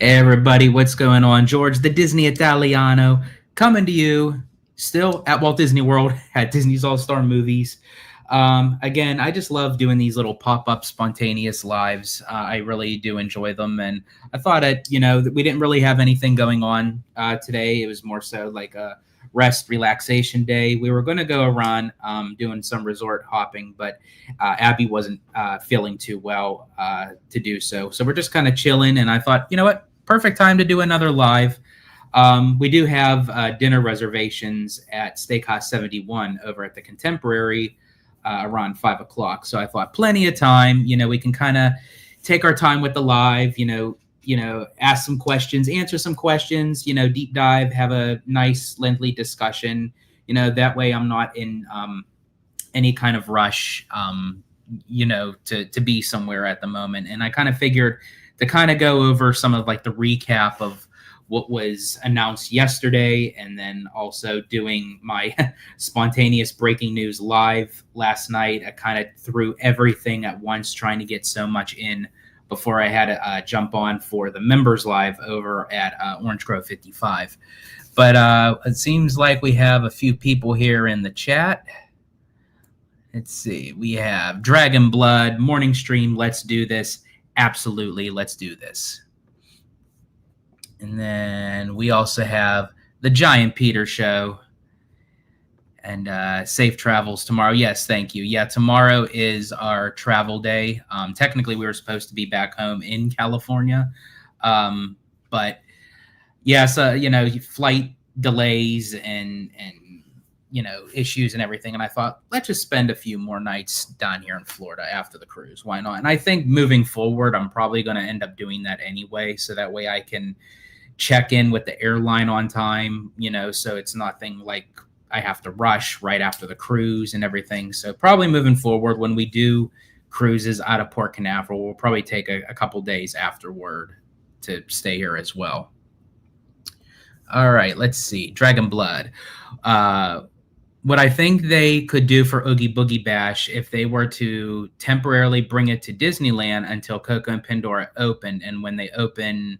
Hey everybody, what's going on? George, the Disney Italiano, coming to you still at Walt Disney World at Disney's All Star Movies. Again, I just love doing these little pop up spontaneous lives. I really do enjoy them. And I thought that we didn't really have anything going on today. It was more so like a rest, relaxation day. We were going to go around doing some resort hopping, but Abby wasn't feeling too well to do so. So we're just kind of chilling. And I thought, you know what? Perfect time to do another live. We do have dinner reservations at Steakhouse 71 over at the Contemporary around 5 o'clock. So I thought plenty of time. We can kind of take our time with the live. Ask some questions, answer some questions. Deep dive, have a nice lengthy discussion. That way I'm not in any kind of rush. To be somewhere at the moment, and I kind of figured to kind of go over some of like the recap of what was announced yesterday, and then also doing my spontaneous breaking news live last night. I kind of threw everything at once, trying to get so much in before I had to jump on for the members live over at Orange Grove 55. But it seems like we have a few people here in the chat. Let's see. We have Dragon Blood, Morning Stream, Let's Do This. Absolutely, let's do this. And then we also have the Giant Peter Show and safe travels tomorrow. Yes, thank you. Yeah, tomorrow is our travel day. Technically, we were supposed to be back home in California. But yeah, so, flight delays and issues and everything. And I thought, let's just spend a few more nights down here in Florida after the cruise. Why not? And I think moving forward, I'm probably going to end up doing that anyway. So that way I can check in with the airline on time, so it's nothing like I have to rush right after the cruise and everything. So probably moving forward, when we do cruises out of Port Canaveral, we'll probably take a couple days afterward to stay here as well. All right, let's see. Dragon Blood. What I think they could do for Oogie Boogie Bash, if they were to temporarily bring it to Disneyland until Coco and Pandora opened, and when they open,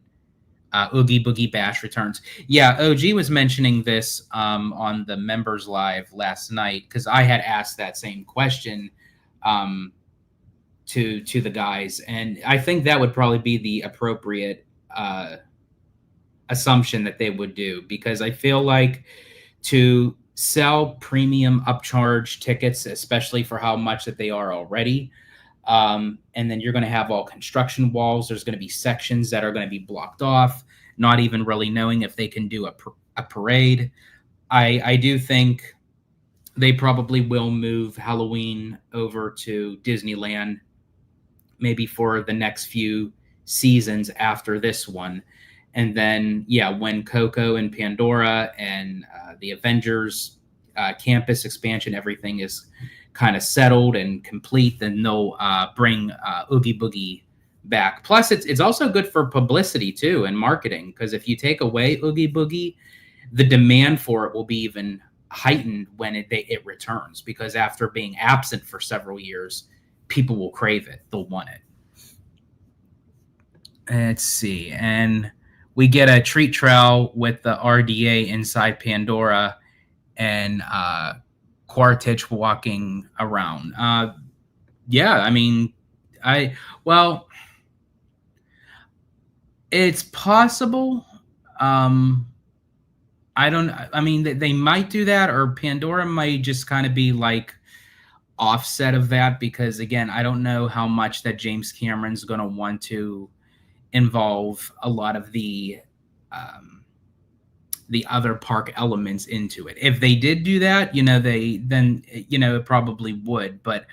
Oogie Boogie Bash returns. Yeah, OG was mentioning this on the members live last night, because I had asked that same question to the guys, and I think that would probably be the appropriate assumption that they would do, because I feel like to sell premium upcharge tickets, especially for how much that they are already. And then you're going to have all construction walls. There's going to be sections that are going to be blocked off, not even really knowing if they can do a parade. I do think they probably will move Halloween over to Disneyland, maybe for the next few seasons after this one. And then, yeah, when Coco and Pandora and the Avengers campus expansion, everything is kind of settled and complete, then they'll bring Oogie Boogie back. Plus, it's also good for publicity, too, and marketing, because if you take away Oogie Boogie, the demand for it will be even heightened when it returns, because after being absent for several years, people will crave it. They'll want it. Let's see. And we get a treat trail with the RDA inside Pandora and Quaritch walking around. Yeah, I mean, it's possible. They might do that, or Pandora might just kind of be like offset of that, because again, I don't know how much that James Cameron's going to want to involve a lot of the other park elements into it. If they did do that, it probably would. But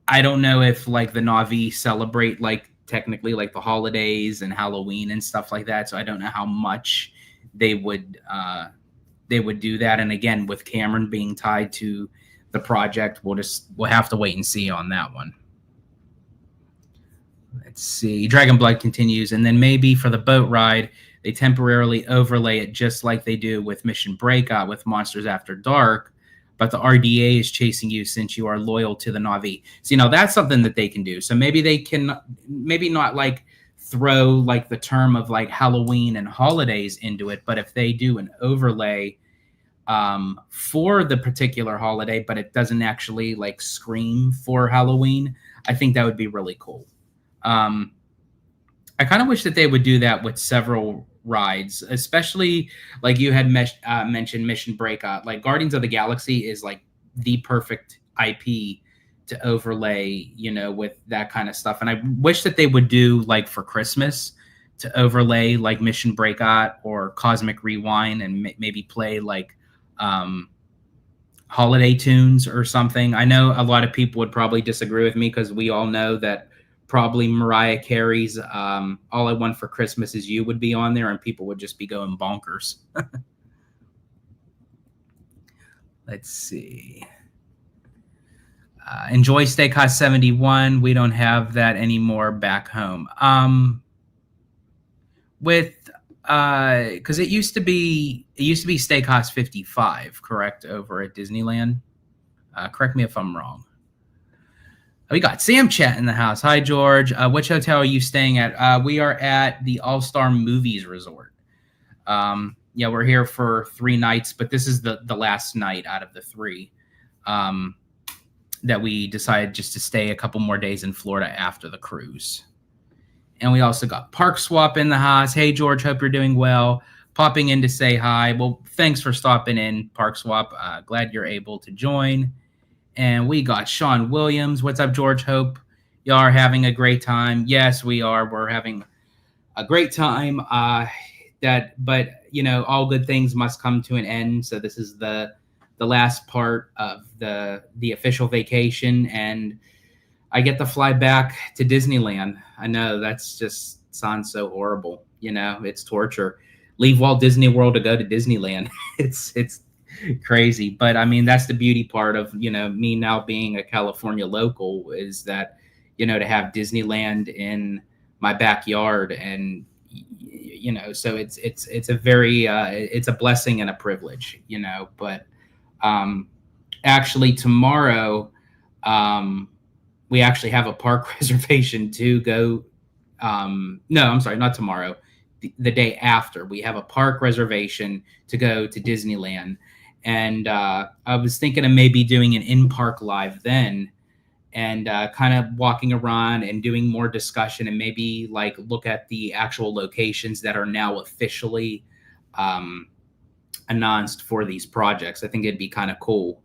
I don't know if like the Na'vi celebrate like technically like the holidays and Halloween and stuff like that. So I don't know how much they would do that. And again, with Cameron being tied to the project, we'll have to wait and see on that one. Let's see. Dragon Blood continues, and then maybe for the boat ride, they temporarily overlay it just like they do with Mission Breakout with Monsters After Dark, but the RDA is chasing you since you are loyal to the Na'vi. So, that's something that they can do. So maybe they can, maybe not like throw like the term of like Halloween and holidays into it, but if they do an overlay for the particular holiday, but it doesn't actually like scream for Halloween, I think that would be really cool. I kind of wish that they would do that with several rides, especially like you had mentioned Mission Breakout. Like Guardians of the Galaxy is like the perfect IP to overlay, with that kind of stuff. And I wish that they would do like for Christmas to overlay like Mission Breakout or Cosmic Rewind and maybe play like holiday tunes or something. I know a lot of people would probably disagree with me because we all know that probably Mariah Carey's All I Want for Christmas Is You would be on there and people would just be going bonkers. Let's see. Enjoy Steakhouse 71. We don't have that anymore back home. Because it used to be Steakhouse 55, correct, over at Disneyland. Correct me if I'm wrong. We got Sam Chat in the house. Hi, George. Which hotel are you staying at? We are at the All-Star Movies Resort. Yeah, we're here for 3 nights, but this is the last night out of the 3 that we decided just to stay a couple more days in Florida after the cruise. And we also got Park Swap in the house. Hey, George, hope you're doing well. Popping in to say hi. Well, thanks for stopping in, Park Swap. Glad you're able to join. And we got Sean Williams. What's up, George? Hope y'all are having a great time. Yes, we are. We're having a great time. But all good things must come to an end. So this is the last part of the official vacation, and I get to fly back to Disneyland. I know that's just sounds so horrible. It's torture. Leave Walt Disney World to go to Disneyland. It's crazy. But I mean, that's the beauty part of, me now being a California local is that, to have Disneyland in my backyard and, so it's a very, it's a blessing and a privilege, but actually tomorrow, we actually have a park reservation to go. No, I'm sorry, not tomorrow. The day after, we have a park reservation to go to Disneyland. And I was thinking of maybe doing an in-park live then and kind of walking around and doing more discussion and maybe like look at the actual locations that are now officially announced for these projects. I think it'd be kind of cool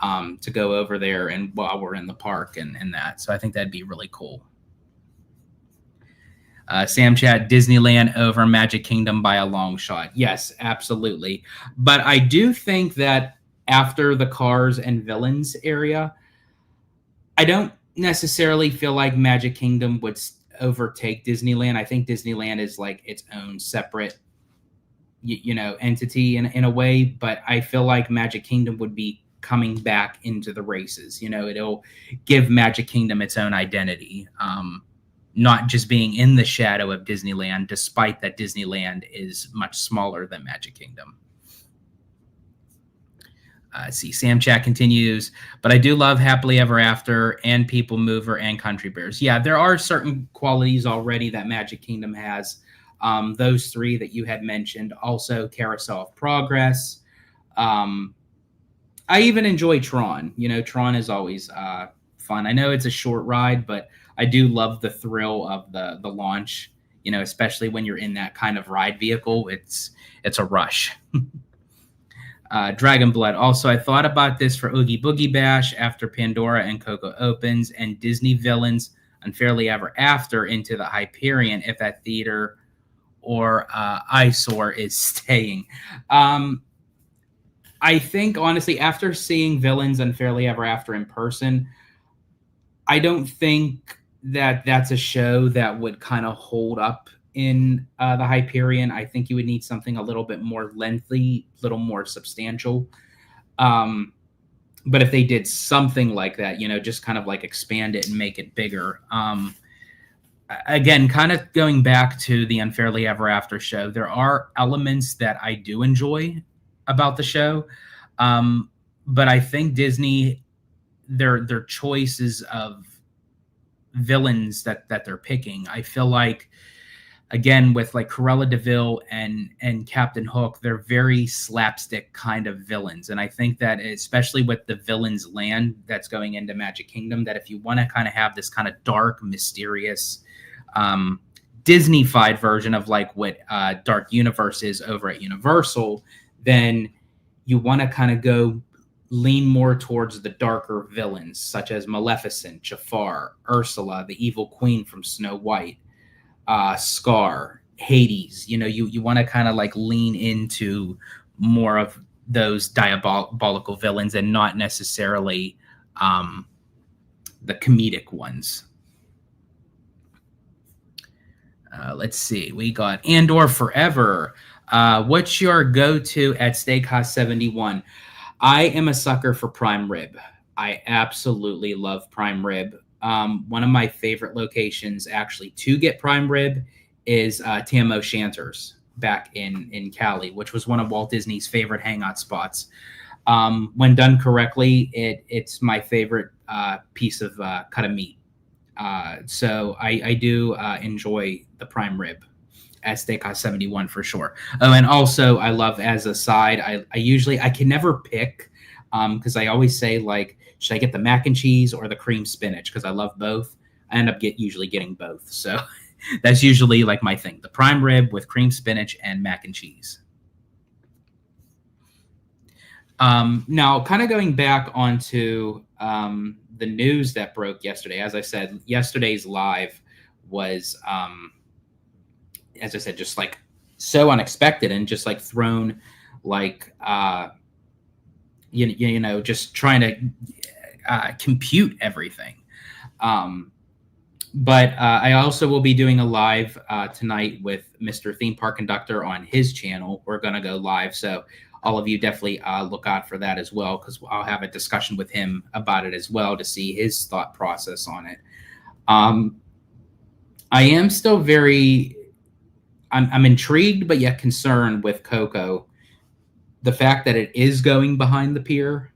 to go over there and while we're in the park and that. So I think that'd be really cool. Sam Chat, Disneyland over Magic Kingdom by a long shot. Yes, absolutely. But I do think that after the Cars and Villains area, I don't necessarily feel like Magic Kingdom would overtake Disneyland. I think Disneyland is like its own separate, entity in a way. But I feel like Magic Kingdom would be coming back into the races. It'll give Magic Kingdom its own identity. Not just being in the shadow of Disneyland, despite that Disneyland is much smaller than Magic Kingdom. See, Sam Chat continues, but I do love Happily Ever After and People Mover and Country Bears. Yeah, there are certain qualities already that Magic Kingdom has. Those 3 that you had mentioned, also Carousel of Progress. I even enjoy Tron. Tron is always fun. I know it's a short ride, but I do love the thrill of the launch, especially when you're in that kind of ride vehicle. It's a rush. Dragon Blood. Also, I thought about this for Oogie Boogie Bash after Pandora and Coco opens and Disney Villains Unfairly Ever After into the Hyperion if that theater or eyesore is staying. I think, honestly, after seeing Villains Unfairly Ever After in person, I don't think that that's a show that would kind of hold up in the Hyperion. I think you would need something a little bit more lengthy, a little more substantial. But if they did something like that, just kind of like expand it and make it bigger. Again, kind of going back to the Unfairly Ever After show, there are elements that I do enjoy about the show. But I think Disney, their choices of villains that they're picking, I feel like again, with like Cruella Deville and Captain Hook, they're very slapstick kind of villains. And I think that especially with the villain's land that's going into Magic Kingdom, that if you want to kind of have this kind of dark, mysterious, Disney-fied version of like what Dark Universe is over at Universal, then you want to kind of go lean more towards the darker villains, such as Maleficent, Jafar, Ursula, the evil queen from Snow White, Scar, Hades. You want to kind of like lean into more of those diabolical villains and not necessarily the comedic ones. Let's see. We got Andor Forever. What's your go-to at Steakhouse 71? I am a sucker for prime rib. I absolutely love prime rib. One of my favorite locations actually to get prime rib is Tam O'Shanter's back in Cali, which was one of Walt Disney's favorite hangout spots. When done correctly, it's my favorite piece of cut of meat. So I do enjoy the prime rib at Steakhouse 71 for sure. Oh, and also I love as a side, I can never pick because I always say like, should I get the mac and cheese or the cream spinach? Because I love both. I end up usually getting both. So that's usually like my thing. The prime rib with cream spinach and mac and cheese. Now, kind of going back onto the news that broke yesterday. As I said, yesterday's live was, as I said, just like so unexpected and just like thrown like, just trying to compute everything. But I also will be doing a live tonight with Mr. Theme Park Conductor on his channel. We're going to go live. So all of you definitely look out for that as well, because I'll have a discussion with him about it as well to see his thought process on it. I am still I'm intrigued, but yet concerned with Coco. The fact that it is going behind the pier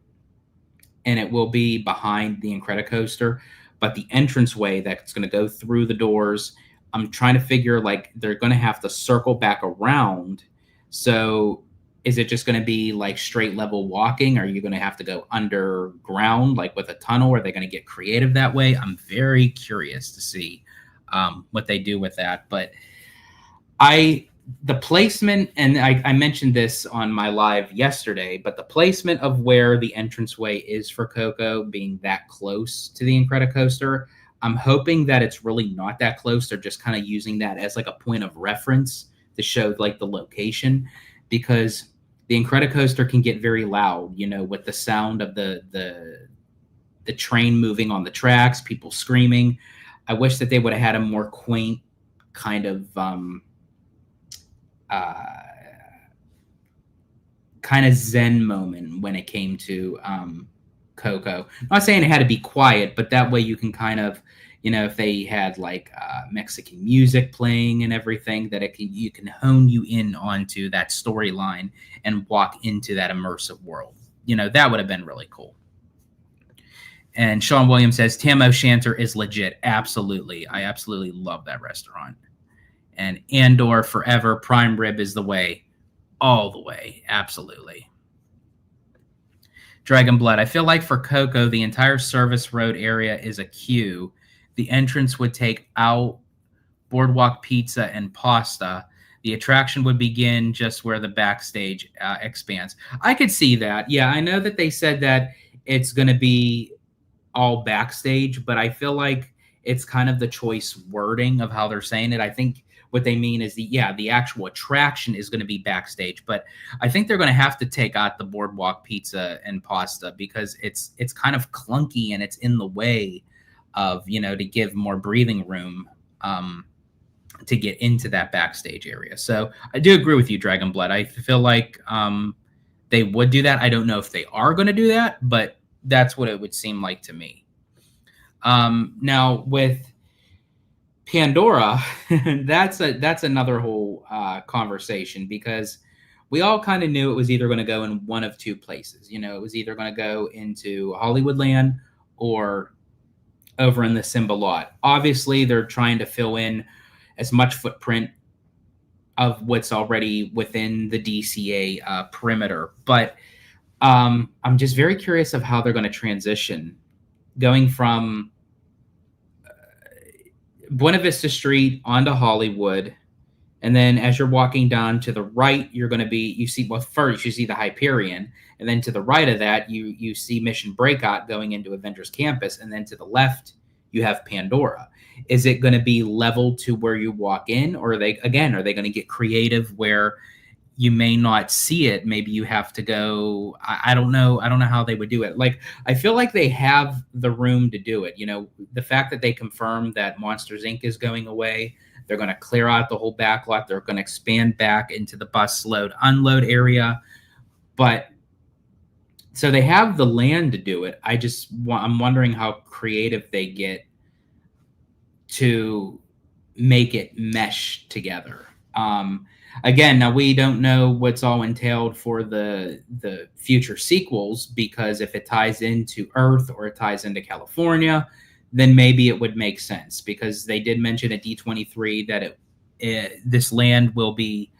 and it will be behind the Incredicoaster, but the entranceway that's going to go through the doors, I'm trying to figure like they're going to have to circle back around. So is it just going to be like straight level walking? Are you going to have to go underground, like with a tunnel? Are they going to get creative that way? I'm very curious to see what they do with that. But the placement, and I mentioned this on my live yesterday, but the placement of where the entranceway is for Coco being that close to the Incredicoaster, I'm hoping that it's really not that close. They're just kind of using that as like a point of reference to show like the location, because the Incredicoaster can get very loud, with the sound of the train moving on the tracks, people screaming. I wish that they would have had a more quaint kind of zen moment when it came to Coco. I'm not saying it had to be quiet, but that way you can kind of, if they had like Mexican music playing and everything, that you can hone you in onto that storyline and walk into that immersive world. That would have been really cool. And Sean Williams says, Tam O'Shanter is legit. Absolutely. I absolutely love that restaurant. And Andor Forever, prime rib is the way. All the way. Absolutely. Dragon Blood. I feel like for Coco, the entire service road area is a queue. The entrance would take out Boardwalk Pizza and Pasta. The attraction would begin just where the backstage expands. I could see that. Yeah, I know that they said that it's going to be all backstage, but I feel like it's kind of the choice wording of how they're saying it. I think what they mean is the actual attraction is going to be backstage, but I think they're going to have to take out the Boardwalk Pizza and Pasta because it's kind of clunky and it's in the way of, to give more breathing room to get into that backstage area. So I do agree with you, Dragon Blood. I feel like they would do that. I don't know if they are going to do that, but that's what it would seem like to me. Now with Pandora, that's another whole conversation, because we all kind of knew it was either going to go in one of two places. It was either going to go into Hollywoodland or over in the Simba lot. Obviously, they're trying to fill in as much footprint of what's already within the DCA perimeter. But I'm just very curious of how they're going to transition, going from Buena Vista Street onto Hollywood. And then as you're walking down to the right, you're going to be, you see, well, first you see the Hyperion. And then to the right of that, you see Mission Breakout going into Avengers Campus. And then to the left, you have Pandora. Is it going to be leveled to where you walk in? Or are they going to get creative where you may not see it? Maybe you have to go, I don't know. I don't know how they would do it. Like, I feel like they have the room to do it. You know, the fact that they confirmed that Monsters Inc. is going away, they're going to clear out the whole back lot. They're going to expand back into the bus load unload area. But so they have the land to do it. I'm wondering how creative they get to make it mesh together. Again, now we don't know what's all entailed for the future sequels, because if it ties into Earth or it ties into California, then maybe it would make sense, because they did mention at D23 that this land will be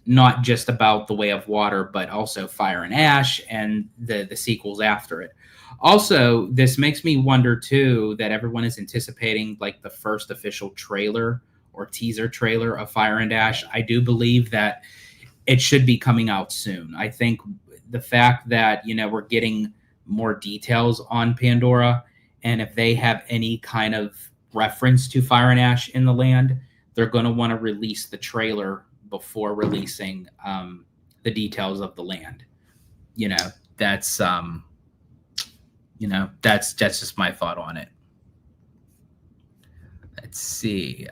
not just about the Way of Water, but also Fire and Ash and the sequels after it. Also, this makes me wonder too that everyone is anticipating like the first official trailer or teaser trailer of Fire and Ash. I do believe that it should be coming out soon. I think the fact that, you know, we're getting more details on Pandora, and if they have any kind of reference to Fire and Ash in the land, they're going to want to release the trailer before releasing the details of the land. You know, that's just my thought on it. Let's see.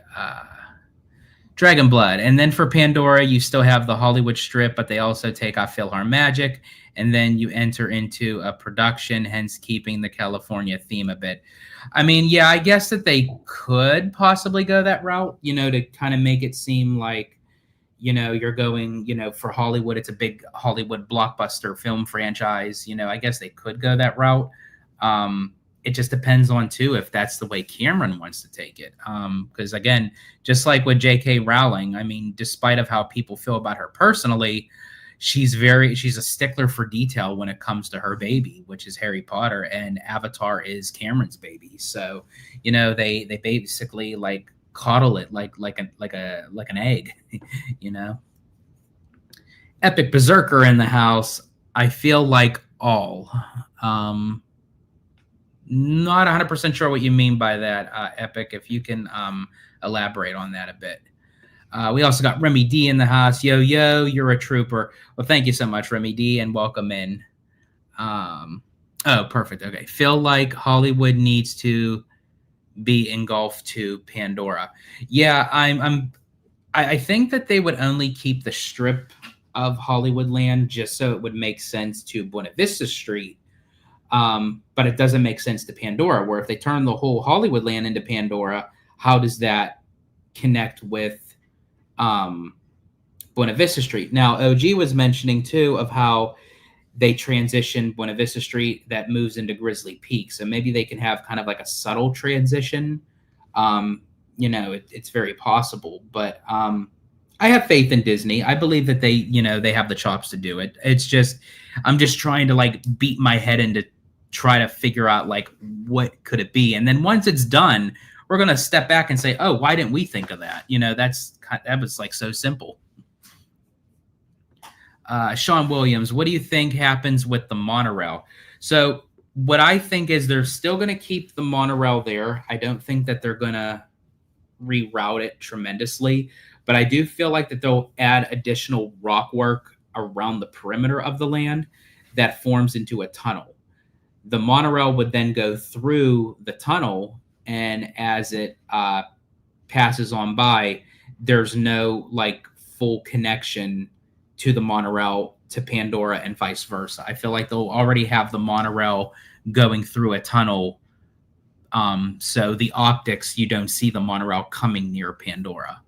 Dragon Blood. And then for Pandora, you still have the Hollywood Strip, but they also take off PhilharMagic. And then you enter into a production, hence keeping the California theme a bit. I mean, yeah, I guess that they could possibly go that route, you know, to kind of make it seem like, you know, you're going, you know, for Hollywood, it's a big Hollywood blockbuster film franchise. You know, I guess they could go that route. It just depends on, too, if that's the way Cameron wants to take it. Because, again, just like with J.K. Rowling, I mean, despite of how people feel about her personally, she's a stickler for detail when it comes to her baby, which is Harry Potter, and Avatar is Cameron's baby. So, you know, they basically like coddle it like an egg, you know. Epic Berserker in the house. I feel like all. Not 100% sure what you mean by that, Epic. If you can elaborate on that a bit. We also got Remy D in the house. Yo, you're a trooper. Well, thank you so much, Remy D, and welcome in. Oh, perfect. Okay. Feel like Hollywood needs to be engulfed to Pandora. Yeah, I think that they would only keep the strip of Hollywood land just so it would make sense to Buena Vista Street. But it doesn't make sense to Pandora, where if they turn the whole Hollywood land into Pandora, how does that connect with Buena Vista Street? Now, OG was mentioning, too, of how they transition Buena Vista Street that moves into Grizzly Peak. So maybe they can have kind of like a subtle transition. You know, it's very possible. But I have faith in Disney. I believe that they have the chops to do it. It's just, I'm just trying to like beat my head into try to figure out like what could it be. And then once it's done, we're going to step back and say, oh, why didn't we think of that? You know, that was like so simple. Sean Williams, what do you think happens with the monorail? So what I think is they're still going to keep the monorail there. I don't think that they're going to reroute it tremendously, but I do feel like that they'll add additional rock work around the perimeter of the land that forms into a tunnel. The monorail would then go through the tunnel, and as it passes on by, there's no like full connection to the monorail to Pandora and vice versa. I feel like they'll already have the monorail going through a tunnel. So the optics, you don't see the monorail coming near Pandora.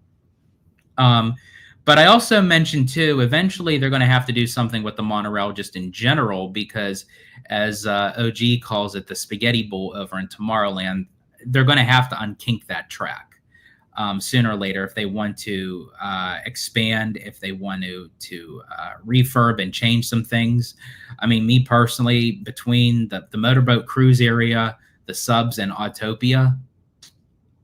But I also mentioned, too, eventually they're going to have to do something with the monorail just in general, because as OG calls it, the spaghetti bowl over in Tomorrowland, they're going to have to unkink that track. sooner or later if they want to expand, if they want to refurb and change some things. I mean, me personally, between the motorboat cruise area, the subs, and Autopia,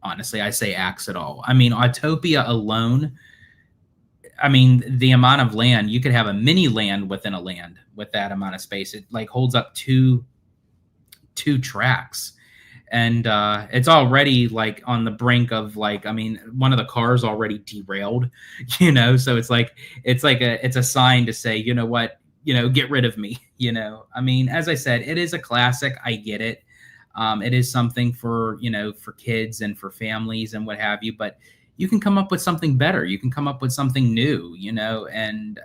honestly, I say axe it all. I mean, Autopia alone, I mean, the amount of land, you could have a mini land within a land with that amount of space. It like holds up two tracks. And it's already like on the brink of like, I mean, one of the cars already derailed, so it's a sign to say, you know what, get rid of me. I mean, as I said, it is a classic. I get it. It is something for for kids and for families and what have you, but you can come up with something better. You can come up with something new, and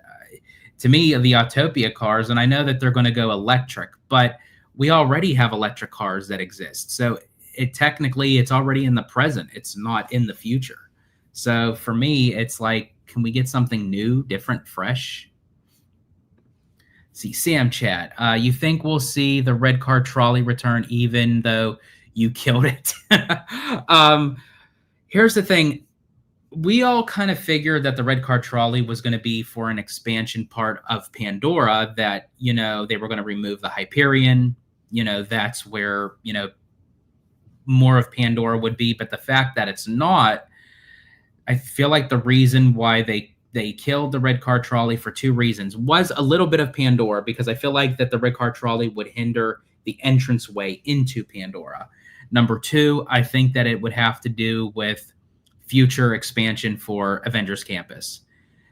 to me, the Autopia cars, and I know that they're going to go electric, but we already have electric cars that exist. So it's already in the present. It's not in the future. So for me, it's like, can we get something new, different, fresh? See, Sam Chat, you think we'll see the red car trolley return even though you killed it? Here's the thing. We all kind of figured that the red car trolley was going to be for an expansion part of Pandora, that, they were going to remove the Hyperion. That's where, more of Pandora would be. But the fact that it's not, I feel like the reason why they killed the red car trolley for two reasons was a little bit of Pandora, because I feel like that the red car trolley would hinder the entranceway into Pandora. Number two, I think that it would have to do with future expansion for Avengers Campus.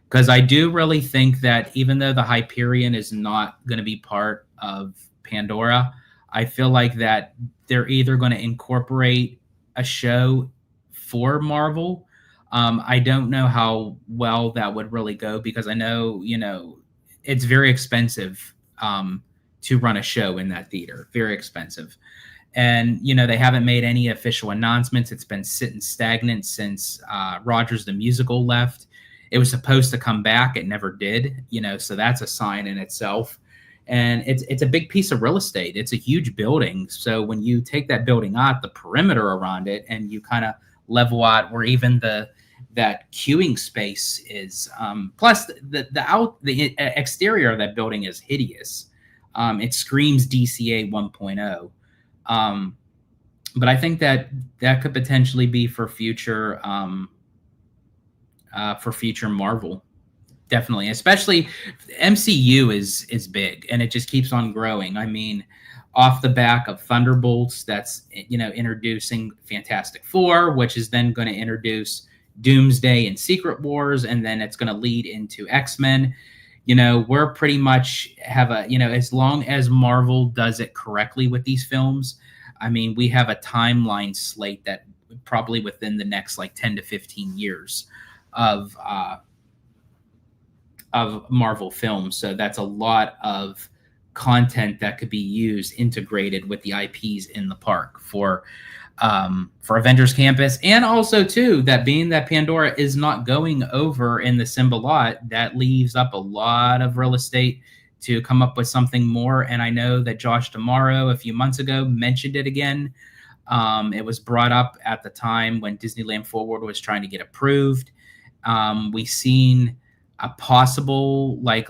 Because I do really think that even though the Hyperion is not going to be part of Pandora, I feel like that they're either going to incorporate a show for Marvel. I don't know how well that would really go, because I know, it's very expensive to run a show in that theater. Very expensive. And, they haven't made any official announcements. It's been sitting stagnant since Rogers the Musical left. It was supposed to come back. It never did, so that's a sign in itself. And it's a big piece of real estate. It's a huge building. So when you take that building out, the perimeter around it, and you kind of level out where even that queuing space is, plus the exterior of that building is hideous. It screams DCA 1.0. But I think that could potentially be for future Marvel. Definitely, especially MCU is big, and it just keeps on growing. I mean, off the back of Thunderbolts, that's introducing Fantastic Four, which is then going to introduce Doomsday and Secret Wars, and then it's going to lead into X-Men. We're pretty much have a as long as Marvel does it correctly with these films, I mean, we have a timeline slate that probably within the next like 10 to 15 years of Marvel films. So that's a lot of content that could be used, integrated with the IPs in the park for Avengers Campus. And also too, that being that Pandora is not going over in the Simba lot, that leaves up a lot of real estate to come up with something more. And I know that Josh D'Amaro a few months ago mentioned it again. It was brought up at the time when Disneyland Forward was trying to get approved. We seen a possible like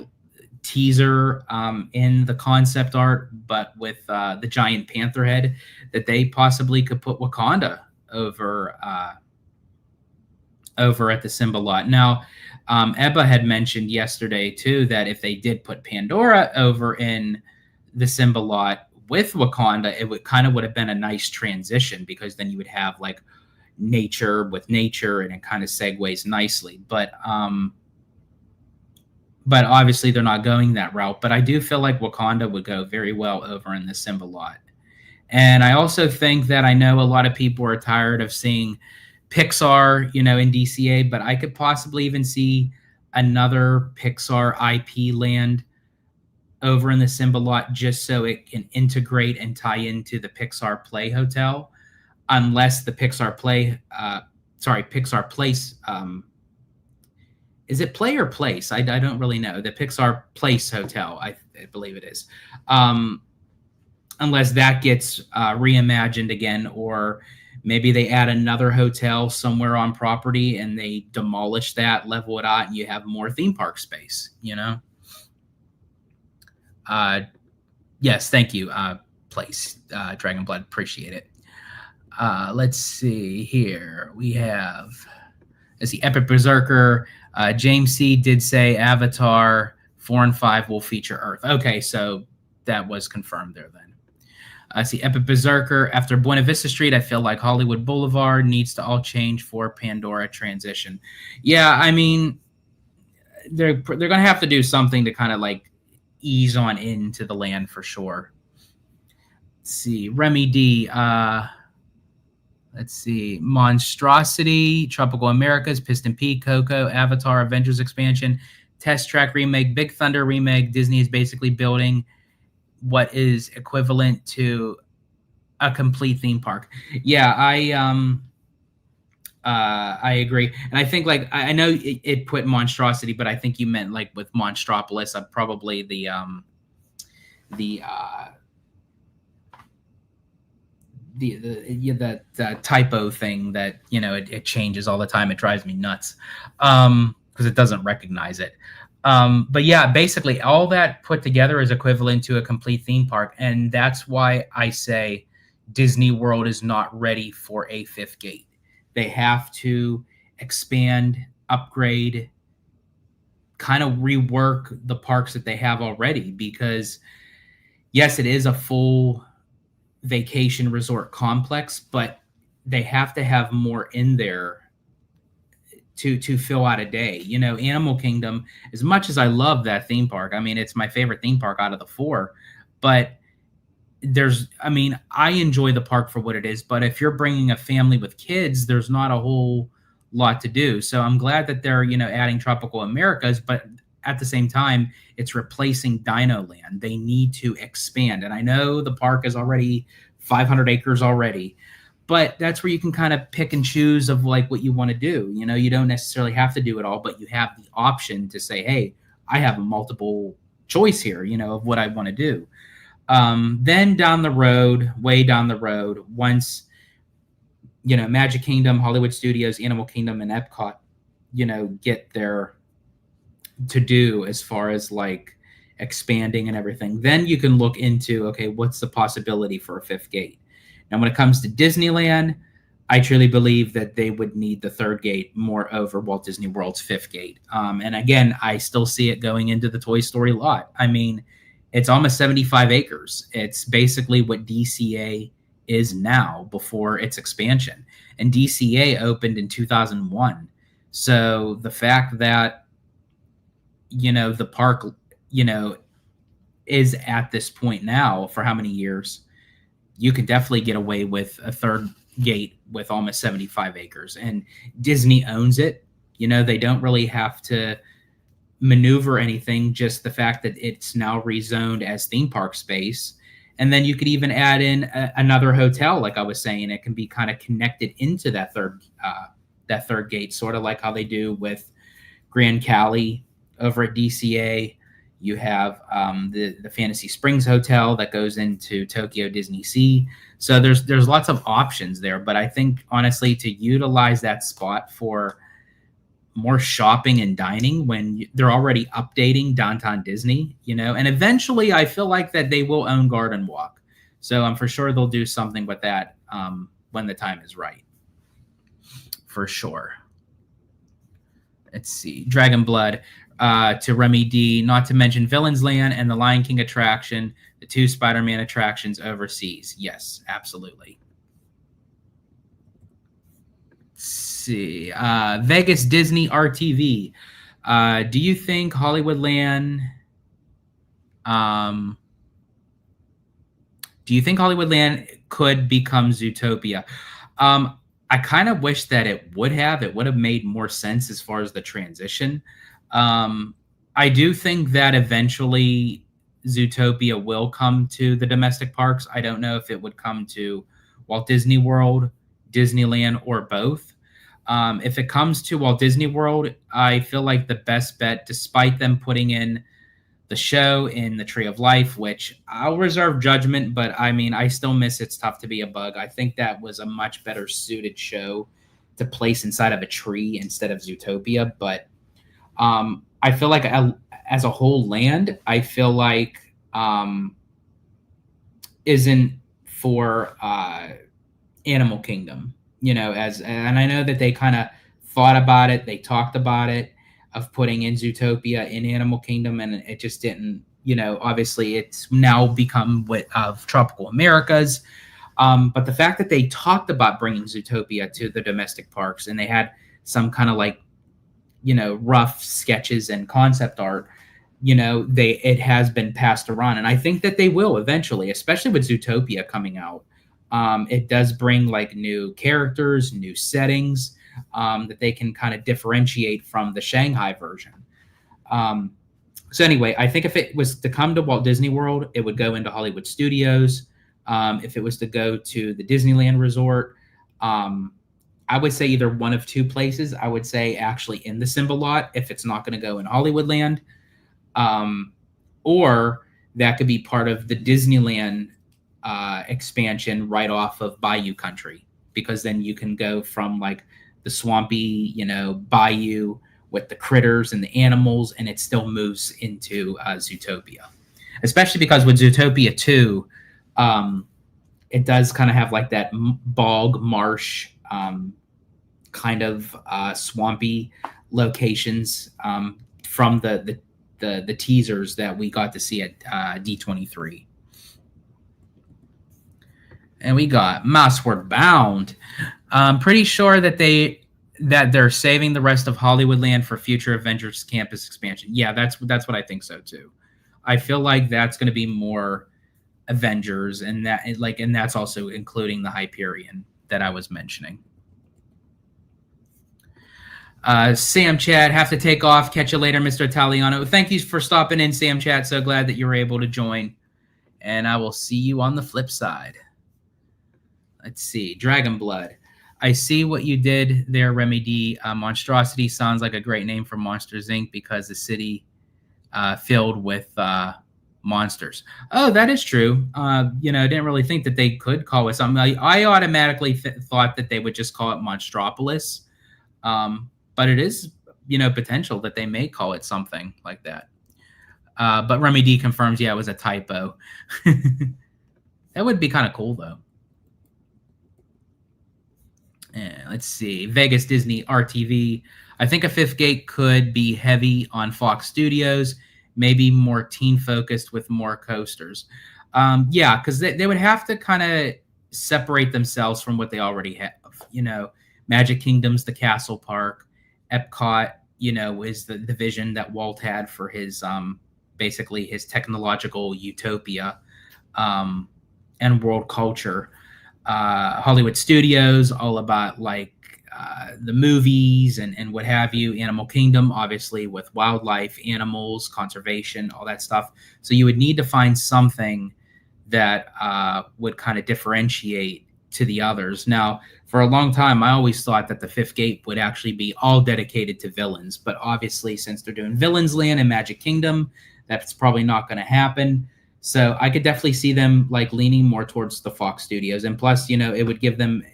teaser in the concept art, but with the giant panther head, that they possibly could put Wakanda over at the Simba lot. Now, Ebba had mentioned yesterday too that if they did put Pandora over in the Simba lot with Wakanda, it would have been a nice transition, because then you would have like nature with nature, and it kind of segues nicely. But obviously they're not going that route. But I do feel like Wakanda would go very well over in the Simba lot. And I also think that, I know a lot of people are tired of seeing Pixar, in DCA, but I could possibly even see another Pixar IP land over in the Simba lot, just so it can integrate and tie into the Pixar Play Hotel, unless the Pixar Place, is it Play or Place? I don't really know. The Pixar Place Hotel, I believe it is. Unless that gets reimagined again, or Maybe they add another hotel somewhere on property and they demolish that, level it out, and you have more theme park space, you know? Yes, thank you, Place, Dragon Blood. Appreciate it. Let's see here. We have, let's see, Epic Berserker. James C. did say Avatar 4 and 5 will feature Earth. Okay, so that was confirmed there then. I see Epic Berserker. After Buena Vista Street, I feel like Hollywood Boulevard needs to all change for Pandora transition. Yeah, I mean, they're going to have to do something to kind of like ease on into the land for sure. Let's see, Remy D. Let's see, Monstrosity, Tropical Americas, Piston Peak, Coco, Avatar, Avengers expansion, Test Track remake, Big Thunder remake. Disney is basically building what is equivalent to a complete theme park. Yeah, I agree, and I think like I know it put Monstrosity, but I think you meant like with Monstropolis, probably the typo thing that it changes all the time. It drives me nuts because it doesn't recognize it. But yeah, basically all that put together is equivalent to a complete theme park, and that's why I say Disney World is not ready for a fifth gate. They have to expand, upgrade, kind of rework the parks that they have already, because yes, it is a full vacation resort complex, but they have to have more in there to fill out a day. Animal Kingdom, as much as I love that theme park, I mean, it's my favorite theme park out of the four, but I enjoy the park for what it is, but if you're bringing a family with kids, there's not a whole lot to do. So I'm glad that they're, adding Tropical Americas, but at the same time, it's replacing Dino Land. They need to expand. And I know the park is already 500 acres already, but that's where you can kind of pick and choose of like what you want to do. You don't necessarily have to do it all, but you have the option to say, hey, I have a multiple choice here, of what I want to do. Then down the road, way down the road, once, Magic Kingdom, Hollywood Studios, Animal Kingdom, and Epcot, get their to do as far as like expanding and everything, then you can look into, okay, what's the possibility for a fifth gate? Now, when it comes to Disneyland, I truly believe that they would need the third gate more over Walt Disney World's fifth gate. And again, I still see it going into the Toy Story lot. I mean, it's almost 75 acres. It's basically what DCA is now before its expansion. And DCA opened in 2001. So the fact that, the park, is at this point now for how many years, you can definitely get away with a third gate with almost 75 acres. And Disney owns it. They don't really have to maneuver anything, just the fact that it's now rezoned as theme park space. And then you could even add in another hotel, like I was saying. It can be kind of connected into that third gate, sort of like how they do with Grand Cali over at DCA. You have the Fantasy Springs Hotel that goes into Tokyo Disney Sea. So there's lots of options there. But I think, honestly, to utilize that spot for more shopping and dining when they're already updating Downtown Disney, and eventually I feel like that they will own Garden Walk. So I'm for sure they'll do something with that when the time is right. For sure. Let's see. Dragon Blood. To Remy D, not to mention Villains Land and the Lion King attraction, the 2 Spider-Man attractions overseas. Yes, absolutely. Let's see. Vegas Disney RTV. Do you think Hollywoodland could become Zootopia? I kind of wish that it would have. It would have made more sense as far as the transition. I do think that eventually Zootopia will come to the domestic parks. I don't know if it would come to Walt Disney World, Disneyland, or both. If it comes to Walt Disney World, I feel like the best bet, despite them putting in the show in the Tree of Life, which I'll reserve judgment, but I mean, I still miss It's Tough to Be a Bug. I think that was a much better suited show to place inside of a tree instead of Zootopia. But I feel like as a whole land, I feel like isn't for Animal Kingdom, and I know that they kind of thought about it, they talked about it of putting in Zootopia in Animal Kingdom, and it just didn't. Obviously, it's now become of Tropical Americas. But the fact that they talked about bringing Zootopia to the domestic parks, and they had some kind of like, rough sketches and concept art, it has been passed around, and I think that they will eventually, especially with Zootopia coming out. It does bring like new characters, new settings that they can kind of differentiate from the Shanghai version. So anyway, I think if it was to come to Walt Disney World, it would go into Hollywood Studios. If it was to go to the Disneyland Resort, I would say either one of two places. I would say actually in the Simba lot if it's not going to go in Hollywoodland, or that could be part of the Disneyland expansion right off of Bayou Country, because then you can go from like the swampy, bayou with the critters and the animals, and it still moves into Zootopia. Especially because with Zootopia 2, it does kind of have like that bog marsh kind of swampy locations from the teasers that we got to see at D23. And we got Mouseward Bound. I'm pretty sure that they're saving the rest of Hollywoodland for future Avengers Campus expansion. Yeah, that's what I think so too. I feel like that's going to be more Avengers, and that's also including the Hyperion that I was mentioning. Sam Chat, have to take off. Catch you later, Mr. Italiano. Thank you for stopping in, Sam Chat. So glad that you were able to join. And I will see you on the flip side. Let's see. Dragon Blood. I see what you did there, Remy D. Monstrosity sounds like a great name for Monsters, Inc. because the city filled with monsters. Oh, that is true. I didn't really think that they could call it something. I automatically thought that they would just call it Monstropolis. But it is, potential that they may call it something like that. But Remy D confirms, yeah, it was a typo. That would be kind of cool, though. And let's see. Vegas Disney RTV. I think a fifth gate could be heavy on Fox Studios, maybe more teen-focused with more coasters. Yeah, because they would have to kind of separate themselves from what they already have. Magic Kingdom's the castle park. Epcot, is the vision that Walt had for his basically his technological utopia and world culture. Hollywood Studios, all about like the movies and what have you. Animal Kingdom, obviously, with wildlife, animals, conservation, all that stuff. So you would need to find something that would kind of differentiate to the others. Now, for a long time, I always thought that the fifth gate would actually be all dedicated to villains. But obviously, since they're doing Villains Land and Magic Kingdom, that's probably not going to happen. So I could definitely see them like leaning more towards the Fox Studios. And plus, it would give them,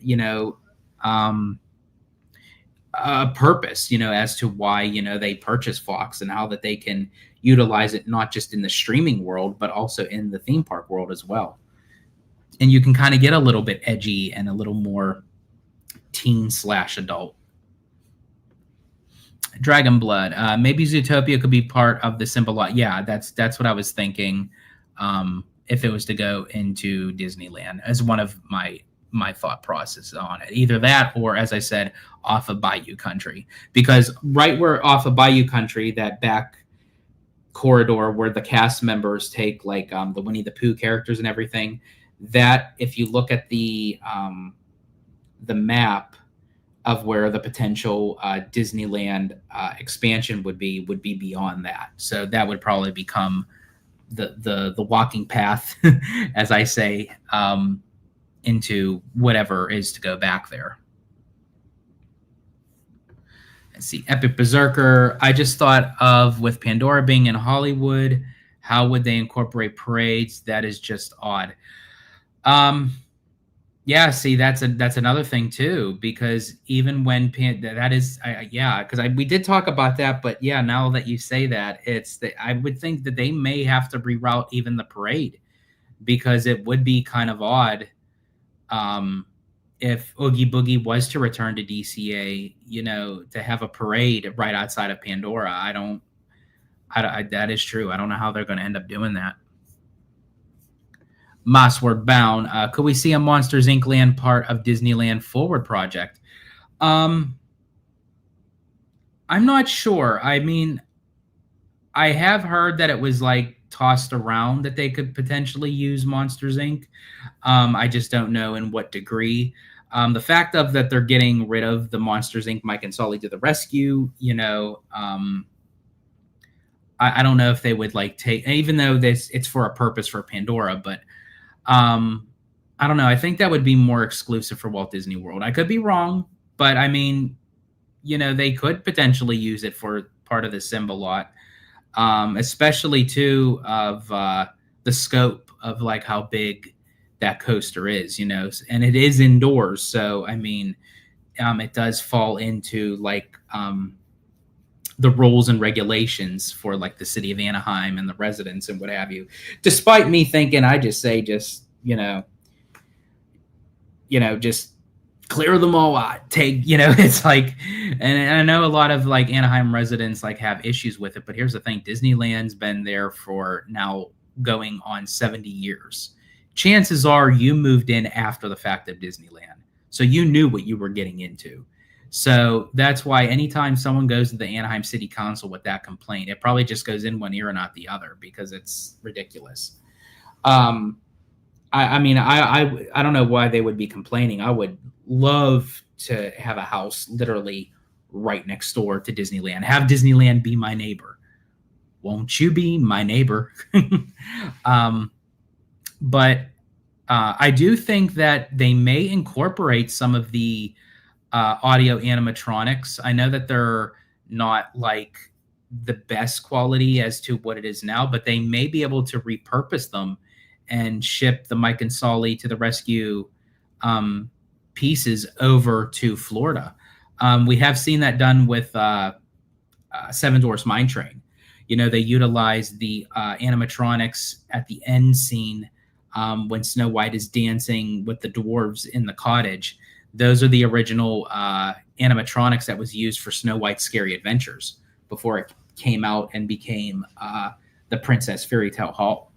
a purpose, as to why, they purchase Fox and how that they can utilize it, not just in the streaming world, but also in the theme park world as well. And you can kind of get a little bit edgy and a little more teen/adult. Dragon Blood. Maybe Zootopia could be part of the Simba lot. Yeah, that's what I was thinking. If it was to go into Disneyland as one of my thought process on it. Either that or, as I said, off of Bayou Country. Because right where off of Bayou Country, that back corridor where the cast members take like the Winnie the Pooh characters and everything, that if you look at the map of where the potential Disneyland expansion would be beyond that. So that would probably become the walking path, as I say, into whatever is to go back there. Let's see, Epic Berserker. I just thought of with Pandora being in Hollywood, How would they incorporate parades? That is just odd. Um, yeah, see, that's another thing too, because even when that is, yeah, because we did talk about that, but yeah, now that you say that, it's that I would think that they may have to reroute even the parade, because it would be kind of odd, um, if Oogie Boogie was to return to DCA, to have a parade right outside of Pandora. That is true. I don't know how they're going to end up doing that. Mossward Bound. Could we see a Monsters Inc. land part of Disneyland Forward project? I'm not sure. I mean, I have heard that it was like tossed around that they could potentially use Monsters Inc. I just don't know in what degree. The fact of that they're getting rid of the Monsters Inc. Mike and Sully to the rescue, I don't know if they would like take, even though it's for a purpose for Pandora, but I don't know. I think that would be more exclusive for Walt Disney World. I could be wrong, but I mean, they could potentially use it for part of the Simba lot, especially too of the scope of like how big that coaster is, and it is indoors. So, I mean, it does fall into like the rules and regulations for like the city of Anaheim and the residents and what have you. Despite me thinking, I just say, just clear them all out. Take, it's like, and I know a lot of like Anaheim residents like have issues with it, but here's the thing: Disneyland's been there for now going on 70 years. Chances are you moved in after the fact of Disneyland, so you knew what you were getting into. So that's why anytime someone goes to the Anaheim City Council with that complaint, it probably just goes in one ear and out the other, because it's ridiculous. I mean, I don't know why they would be complaining. I would love to have a house literally right next door to Disneyland. Have Disneyland be my neighbor. Won't you be my neighbor? But I do think that they may incorporate some of the audio animatronics. I know that they're not like the best quality as to what it is now, but they may be able to repurpose them and ship the Mike and Sully to the rescue pieces over to Florida. We have seen that done with Seven Dwarfs Mine Train. They utilize the animatronics at the end scene when Snow White is dancing with the dwarves in the cottage. Those are the original animatronics that was used for Snow White's Scary Adventures before it came out and became the Princess Fairy Tale Hall.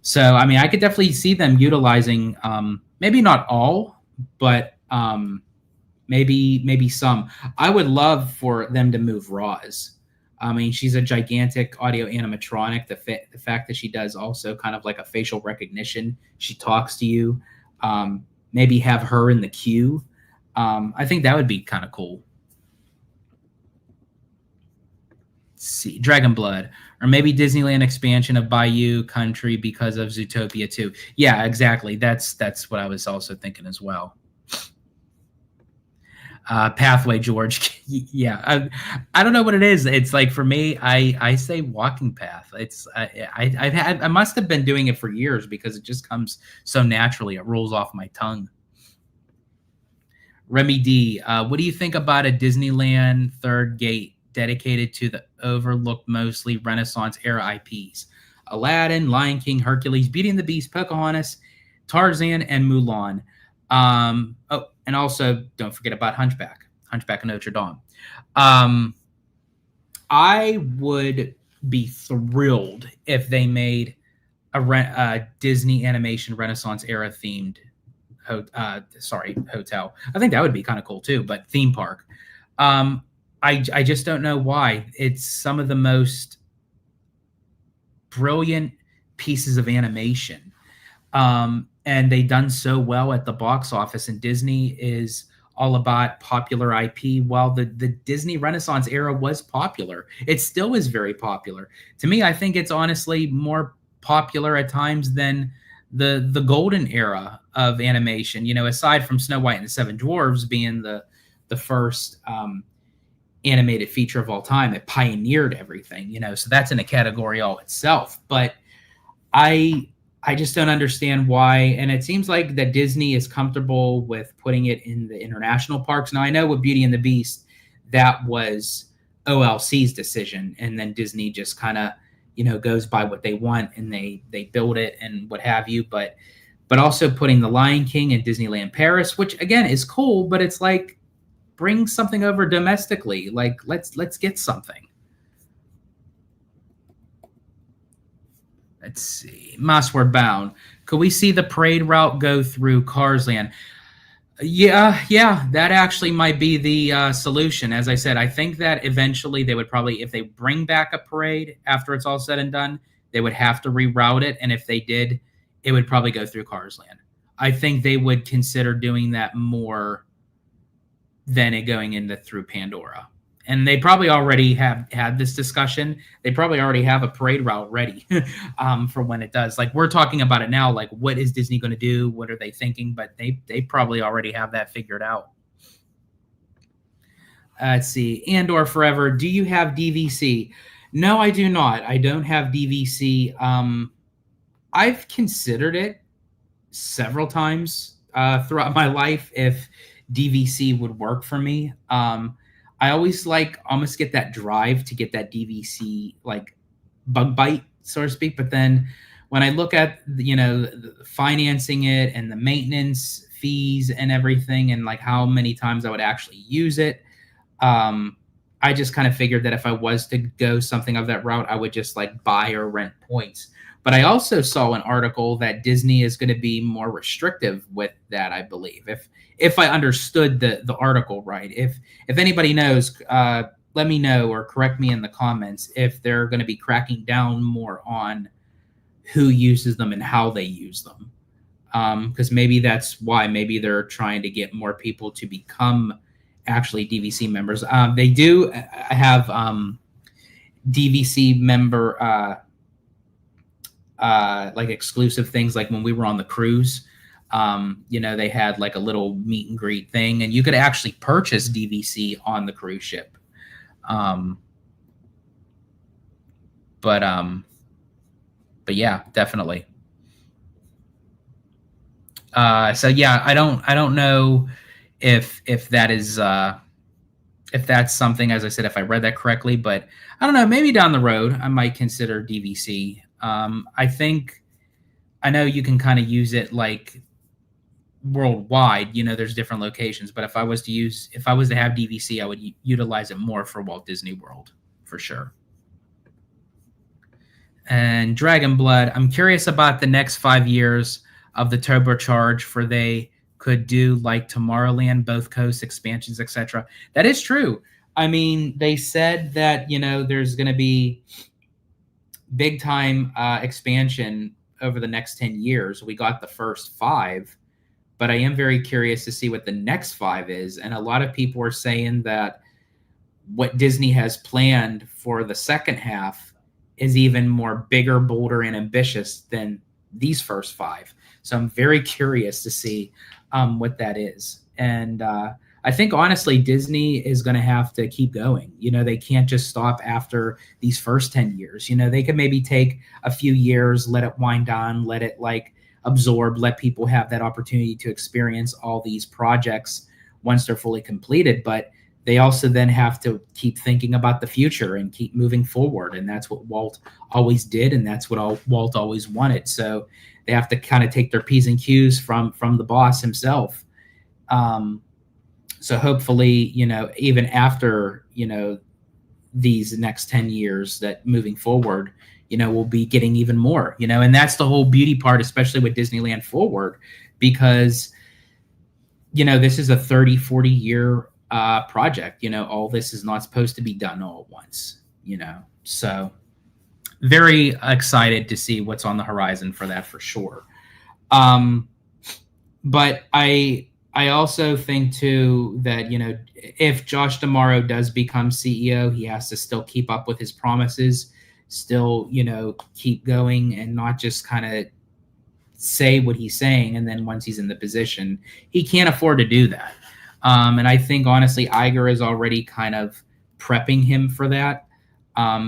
So, I mean, I could definitely see them utilizing, maybe not all, but maybe some. I would love for them to move Roz. I mean, she's a gigantic audio animatronic. The fact that she does also kind of like a facial recognition. She talks to you. Maybe have her in the queue. I think that would be kind of cool. Let's see, Dragon Blood, or maybe Disneyland expansion of Bayou Country because of Zootopia 2. Yeah, exactly. That's what I was also thinking as well. Pathway, George. Yeah, I don't know what it is. It's like, for me, I say walking path. It's I must have been doing it for years because it just comes so naturally. It rolls off my tongue. Remy D, what do you think about a Disneyland third gate dedicated to the overlooked mostly Renaissance era IPs? Aladdin, Lion King, Hercules, Beauty and the Beast, Pocahontas, Tarzan, and Mulan. Oh, and also don't forget about Hunchback of Notre Dame. I would be thrilled if they made a Disney animation Renaissance era themed hotel. I think that would be kind of cool too, but theme park. I just don't know why. It's some of the most brilliant pieces of animation. And they done so well at the box office, and Disney is all about popular IP. While the Disney Renaissance era was popular, it still is very popular. To me, I think it's honestly more popular at times than the golden era of animation. Aside from Snow White and the Seven Dwarfs being the first animated feature of all time. It pioneered everything, so that's in a category all itself. But I just don't understand why. And it seems like that Disney is comfortable with putting it in the international parks. Now, I know with Beauty and the Beast, that was OLC's decision. And then Disney just kind of, goes by what they want, and they build it and what have you. But also putting The Lion King in Disneyland Paris, which again is cool, but it's like, bring something over domestically. Like, let's get something. Let's see. Mossward Bound. Could we see the parade route go through Cars Land? Yeah, that actually might be the solution. As I said, I think that eventually they would probably, if they bring back a parade after it's all said and done, they would have to reroute it. And if they did, it would probably go through Cars Land. I think they would consider doing that more than it going into through Pandora. And they probably already have had this discussion. They probably already have a parade route ready for when it does. Like, we're talking about it now. Like, what is Disney going to do? What are they thinking? But they probably already have that figured out. Let's see. Andor Forever. Do you have DVC? No, I do not. I don't have DVC. I've considered it several times throughout my life if DVC would work for me. I always almost get that drive to get that DVC like bug bite, so to speak. But then when I look at the financing it and the maintenance fees and everything, and like how many times I would actually use it, I just kind of figured that if I was to go something of that route, I would just like buy or rent points. But I also saw an article that Disney is going to be more restrictive with that, I believe. If I understood the article right. If anybody knows, let me know or correct me in the comments if they're going to be cracking down more on who uses them and how they use them. Because maybe that's why. Maybe they're trying to get more people to become actually DVC members. They do have DVC member like exclusive things, like when we were on the cruise. They had like a little meet and greet thing, and you could actually purchase DVC on the cruise ship. But yeah, definitely. So yeah, I don't know if that is if that's something, as I said, if I read that correctly, but I don't know, maybe down the road I might consider DVC. I know you can kind of use it like worldwide, there's different locations, but if I was to have DVC, I would utilize it more for Walt Disney World for sure. And Dragon Blood, I'm curious about the next 5 years of the turbocharge for they could do like Tomorrowland, both coasts, expansions, etc. That is true. I mean, they said that, there's going to be big time expansion over the next 10 years. We got the first 5, but I am very curious to see what the next 5 is. And a lot of people are saying that what Disney has planned for the second half is even more bigger, bolder, and ambitious than these first 5. So I'm very curious to see what that is. And I think, honestly, Disney is going to have to keep going. They can't just stop after these first 10 years. They could maybe take a few years, let it wind down, let it like absorb, let people have that opportunity to experience all these projects once they're fully completed. But they also then have to keep thinking about the future and keep moving forward. And that's what Walt always did. And that's what Walt always wanted. So they have to kind of take their P's and Q's from the boss himself. So hopefully, even after, these next 10 years, that moving forward, we'll be getting even more, and that's the whole beauty part, especially with Disneyland Forward, because, this is a 30, 40 year project. All this is not supposed to be done all at once, so very excited to see what's on the horizon for that for sure. But I also think too that, if Josh D'Amaro does become CEO, he has to still keep up with his promises, still, keep going and not just kind of say what he's saying. And then once he's in the position, he can't afford to do that. And I think, honestly, Iger has already kind of prepping him for that,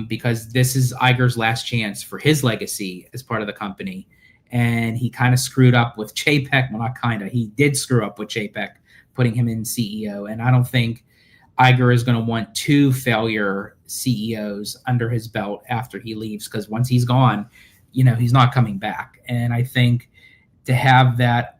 because this is Iger's last chance for his legacy as part of the company. And he kind of screwed up with Chapek. Well, not kind of. He did screw up with Chapek, putting him in CEO. And I don't think Iger is going to want two failure CEOs under his belt after he leaves, because once he's gone, he's not coming back. And I think to have that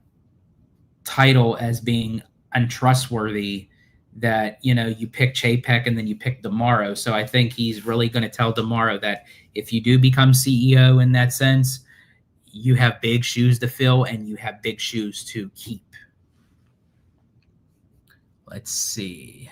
title as being untrustworthy, that you pick Chapek and then you pick DeMauro. So I think he's really going to tell DeMauro that if you do become CEO in that sense, you have big shoes to fill and you have big shoes to keep. Let's see.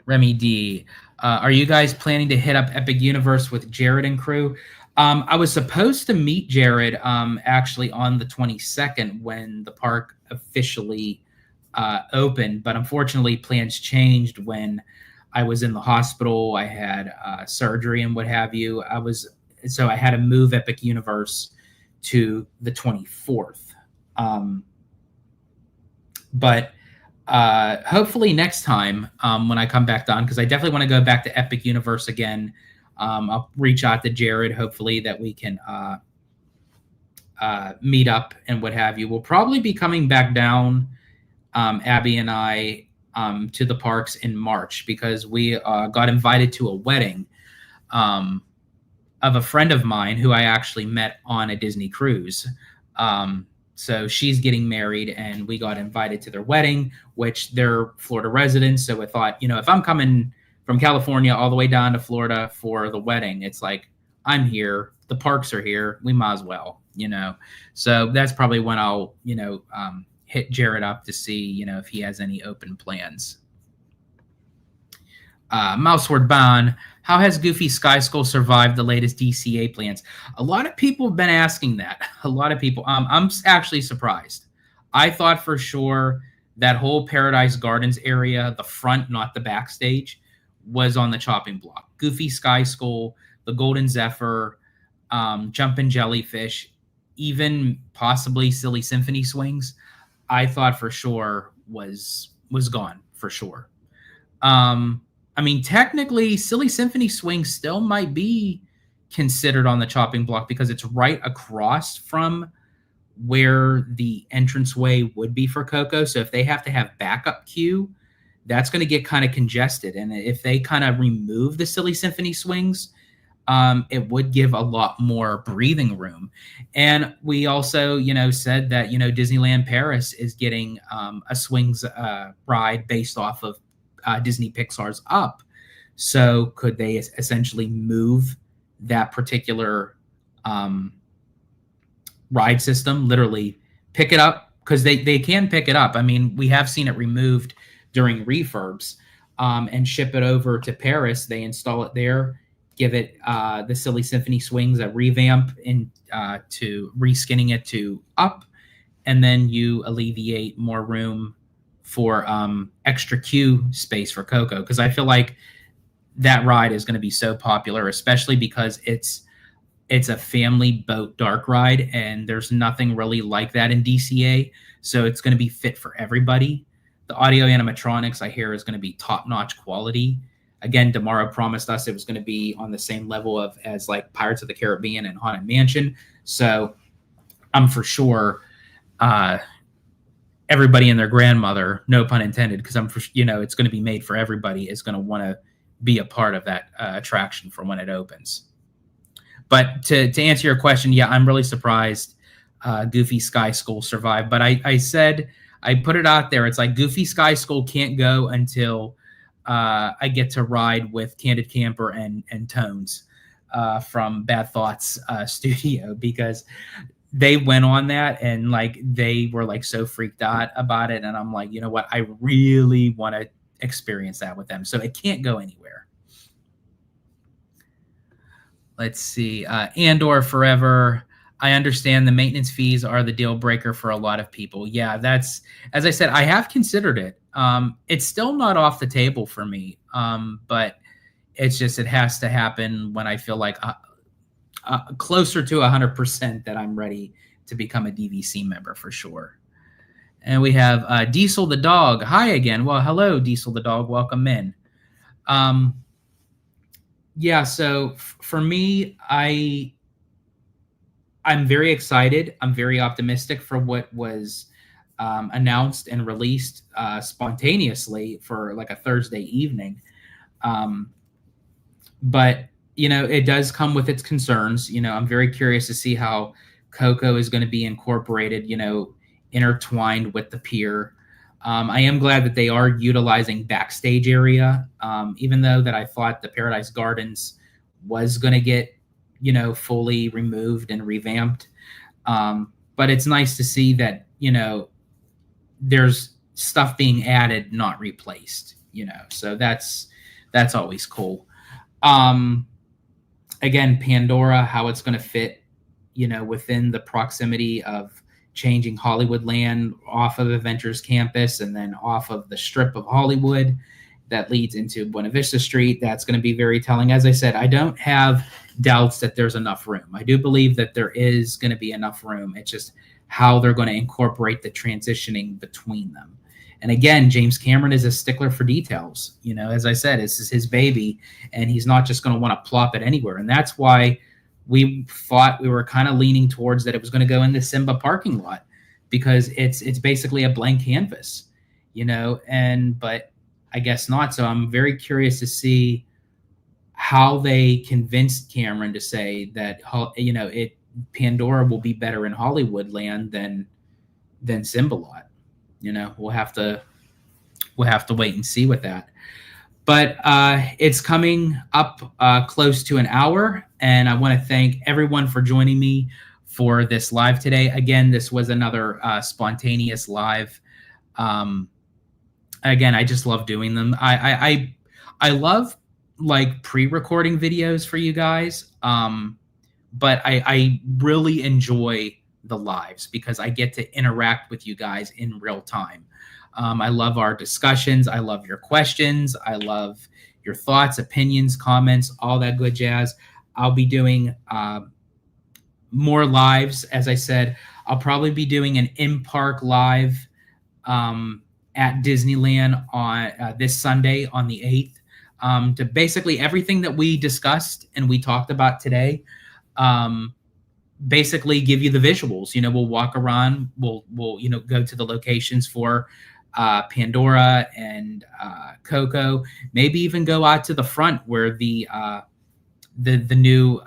Remy D, are you guys planning to hit up Epic Universe with Jared and crew? I was supposed to meet Jared actually on the 22nd when the park officially opened, but unfortunately plans changed when I was in the hospital. I had surgery and what have you. So I had to move Epic Universe to the 24th. But hopefully next time when I come back on, because I definitely want to go back to Epic Universe again. I'll reach out to Jared, hopefully that we can meet up and what have you. We'll probably be coming back down, Abby and I, to the parks in March, because we got invited to a wedding of a friend of mine who I actually met on a Disney cruise. So she's getting married and we got invited to their wedding, which they're Florida residents. So I thought, if I'm coming from California all the way down to Florida for the wedding, it's like, I'm here, the parks are here, we might as well, So that's probably when I'll, hit Jared up to see, if he has any open plans. Mouseword Bound, how has Goofy Sky Skull survived the latest DCA plans? A lot of people have been asking that. A lot of people. I'm actually surprised. I thought for sure that whole Paradise Gardens area, the front, not the backstage, was on the chopping block. Goofy Sky Skull, the Golden Zephyr, Jumpin' Jellyfish, even possibly Silly Symphony Swings, I thought for sure was gone for sure. Technically, Silly Symphony Swing still might be considered on the chopping block because it's right across from where the entranceway would be for Coco. So if they have to have backup queue, that's going to get kind of congested. And if they kind of remove the Silly Symphony Swings, it would give a lot more breathing room. And we also, said that, Disneyland Paris is getting a swings ride based off of Disney Pixar's Up. So could they essentially move that particular ride system, literally pick it up? Because they can pick it up. We have seen it removed during refurbs and ship it over to Paris. They install it there, give it the Silly Symphony Swings a revamp to reskinning it to Up, and then you alleviate more room for extra queue space for Coco, because I feel like that ride is going to be so popular, especially because it's a family boat dark ride, and there's nothing really like that in DCA, so it's going to be fit for everybody. The audio animatronics, I hear, is going to be top-notch quality. Again, DeMauro promised us it was going to be on the same level as like Pirates of the Caribbean and Haunted Mansion, so I'm for sure everybody and their grandmother, no pun intended, because it's going to be made for everybody, is going to want to be a part of that attraction for when it opens. But to answer your question, yeah, I'm really surprised Goofy Sky Skull survived. But I said, I put it out there. It's like Goofy Sky Skull can't go until I get to ride with Candid Camper and Tones from Bad Thoughts Studio, because they went on that and they were so freaked out about it. And I'm like, you know what? I really want to experience that with them. So it can't go anywhere. Let's see. Andor Forever. I understand the maintenance fees are the deal breaker for a lot of people. Yeah, that's, as I said, I have considered it. It's still not off the table for me. But it's just, it has to happen when I feel like closer to 100% that I'm ready to become a DVC member for sure. And we have Diesel the Dog. Hi again. Well, hello, Diesel the Dog. Welcome in. Yeah, so for me, I'm very excited. I'm very optimistic for what was announced and released spontaneously for like a Thursday evening. Um, but it does come with its concerns. I'm very curious to see how Coco is going to be incorporated, intertwined with the pier. I am glad that they are utilizing backstage area, even though that I thought the Paradise Gardens was going to get fully removed and revamped. But it's nice to see that there's stuff being added, not replaced. So that's always cool. um Again, Pandora, how it's going to fit, within the proximity of changing Hollywood land off of Adventures Campus and then off of the strip of Hollywood that leads into Buena Vista Street. That's going to be very telling. As I said, I don't have doubts that there's enough room. I do believe that there is going to be enough room. It's just how they're going to incorporate the transitioning between them. And again, James Cameron is a stickler for details. As I said, this is his baby, and he's not just going to want to plop it anywhere. And that's why we thought we were kind of leaning towards that it was going to go in the Simba parking lot, because it's basically a blank canvas, but I guess not. So I'm very curious to see how they convinced Cameron to say that, Pandora will be better in Hollywood land than Simba lot. We'll have to wait and see with that. But it's coming up close to an hour, and I want to thank everyone for joining me for this live today. Again, this was another spontaneous live. Again, I just love doing them. I love like pre-recording videos for you guys, but I really enjoy the lives because I get to interact with you guys in real time. I love our discussions. I love your questions. I love your thoughts, opinions, comments, all that good jazz. I'll be doing more lives. As I said, I'll probably be doing an in-park live at Disneyland on this Sunday on the 8th, to basically everything that we discussed and we talked about today. Basically give you the visuals. We'll walk around, we'll go to the locations for Pandora and Coco, maybe even go out to the front where the new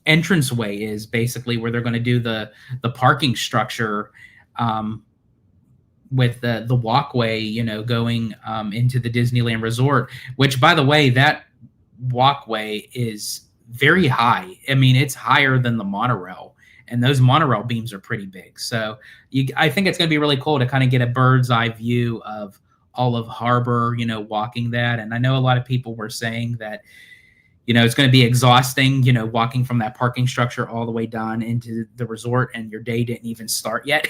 entranceway is, basically where they're going to do the parking structure, with the walkway, going into the Disneyland Resort, which, by the way, that walkway is very high. I mean, it's higher than the monorail, and those monorail beams are pretty big. So I think it's going to be really cool to kind of get a bird's eye view of all of Harbor, walking that. And I know a lot of people were saying that, it's going to be exhausting, walking from that parking structure all the way down into the resort, and your day didn't even start yet.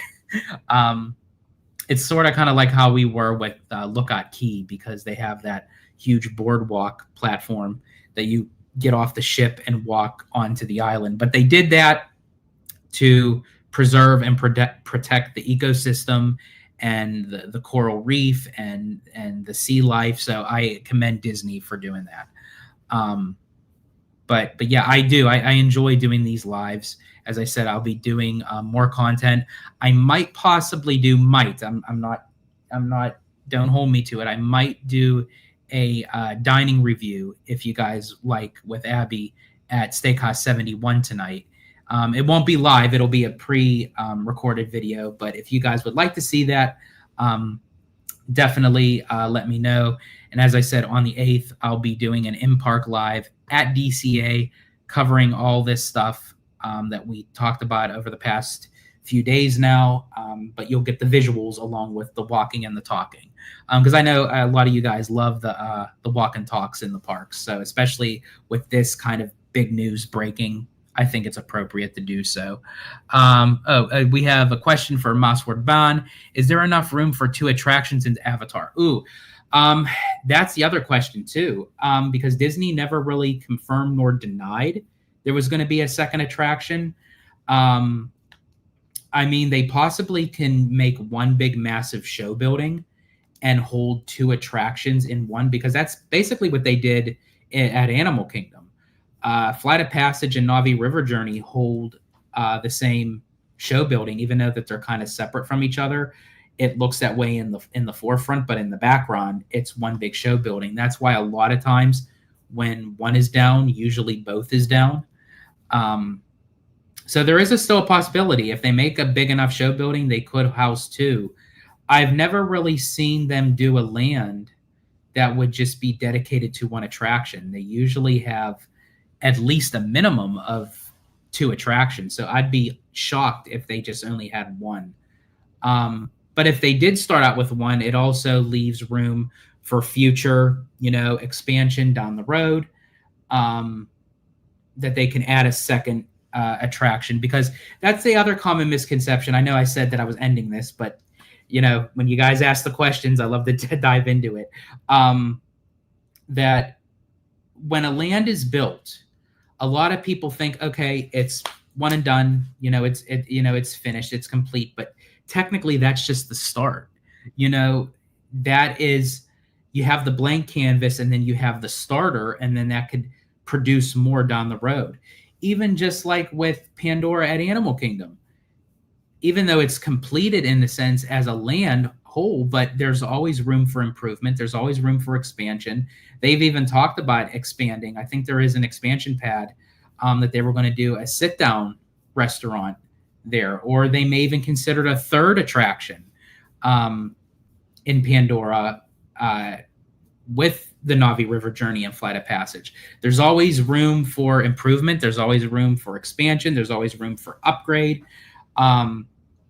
It's sort of kind of like how we were with Lookout Key, because they have that huge boardwalk platform that you get off the ship and walk onto the island. But they did that to preserve and protect the ecosystem and the coral reef and the sea life. So I commend Disney for doing that. But yeah, I do. I enjoy doing these lives. As I said, I'll be doing more content. I might possibly do. I'm not. Don't hold me to it. I might do a dining review, if you guys like, with Abby at Steakhouse 71 tonight. It won't be live. It'll be a pre-recorded video. But if you guys would like to see that, definitely let me know. And as I said, on the 8th, I'll be doing an in-park live at DCA, covering all this stuff that we talked about over the past few days now. But you'll get the visuals along with the walking and the talking. Because I know a lot of you guys love the walk and talks in the parks. So especially with this kind of big news breaking, I think it's appropriate to do so. We have a question for Masward Ban. Is there enough room for 2 attractions in Avatar? That's the other question too, because Disney never really confirmed nor denied there was going to be a second attraction. I mean, they possibly can make one big massive show building and hold two attractions in one, because that's basically what they did at Animal Kingdom. Flight of Passage and Navi River Journey hold the same show building, even though that they're kind of separate from each other. It looks that way in the forefront, but in the background, it's one big show building. That's why a lot of times when one is down, usually both is down. So there is still a possibility. If they make a big enough show building, they could house two. I've never really seen them do a land that would just be dedicated to one attraction. They usually have at least a minimum of two attractions. So I'd be shocked if they just only had one. But if they did start out with one, it also leaves room for future, expansion down the road, that they can add a second attraction, because that's the other common misconception. I know I said that I was ending this, but when you guys ask the questions, I love to dive into it. That when a land is built, a lot of people think, okay, it's one and done. It's finished, it's complete. But technically, that's just the start. That is, you have the blank canvas, and then you have the starter, and then that could produce more down the road. Even just like with Pandora at Animal Kingdom, even though it's completed in the sense as a land whole, but there's always room for improvement. There's always room for expansion. They've even talked about expanding. I think there is an expansion pad that they were going to do a sit-down restaurant there, or they may even consider a third attraction in Pandora with the Navi River Journey and Flight of Passage. There's always room for improvement. There's always room for expansion. There's always room for upgrade.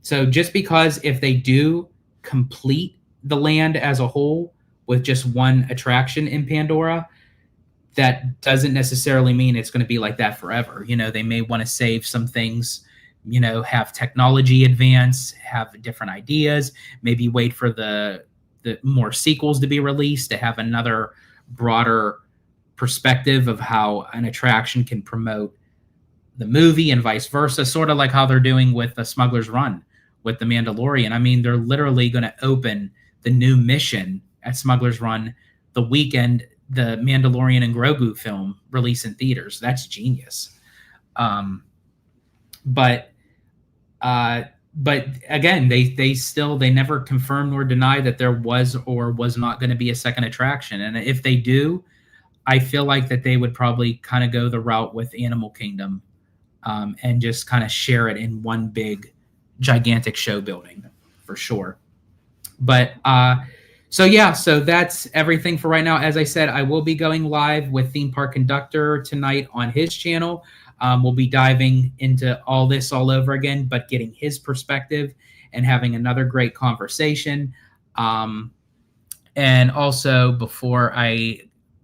So just because if they do complete the land as a whole with just one attraction in Pandora, that doesn't necessarily mean it's going to be like that forever. They may want to save some things, have technology advance, have different ideas, maybe wait for the more sequels to be released to have another broader perspective of how an attraction can promote the movie and vice versa, sort of like how they're doing with the Smuggler's Run with The Mandalorian. I mean, they're literally going to open the new mission at Smuggler's Run the weekend the Mandalorian and Grogu film release in theaters. That's genius. But again, they never confirmed nor denied that there was or was not going to be a second attraction. And if they do, I feel like that they would probably kind of go the route with Animal Kingdom, and just kind of share it in one big, gigantic show building for sure. But so that's everything for right now. As I said, I will be going live with Theme Park Conductor tonight on his channel. We'll be diving into all this all over again, but getting his perspective and having another great conversation. And also, before I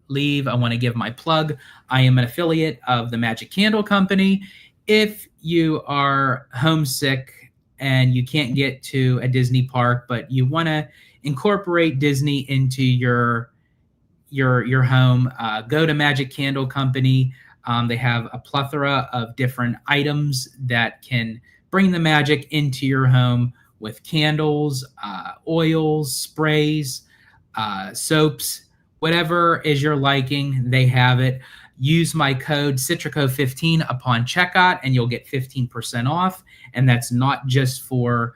leave, I want to give my plug. I am an affiliate of the Magic Candle Company. If you are homesick and you can't get to a Disney park, but you want to incorporate Disney into your home, go to Magic Candle Company. They have a plethora of different items that can bring the magic into your home with candles, oils, sprays, soaps, whatever is your liking, they have it. Use my code Citrico15 upon checkout and you'll get 15% off. And that's not just for